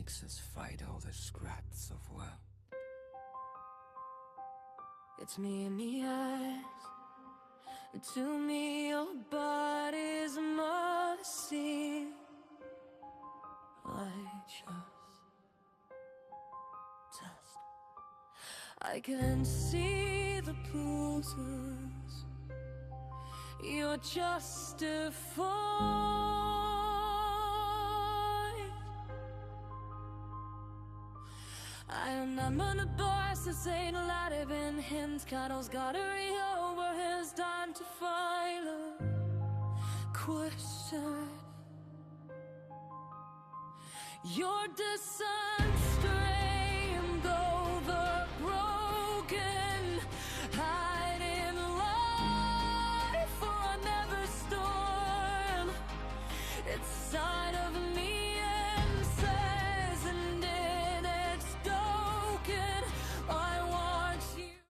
makes us fight all the scraps of will. It's me in the eyes. To me your body's a mercy. I just I can see the bruises you're justified. I remember the boys that say the light have been hints. Cuddles gotta read over his time to find a question. Your descent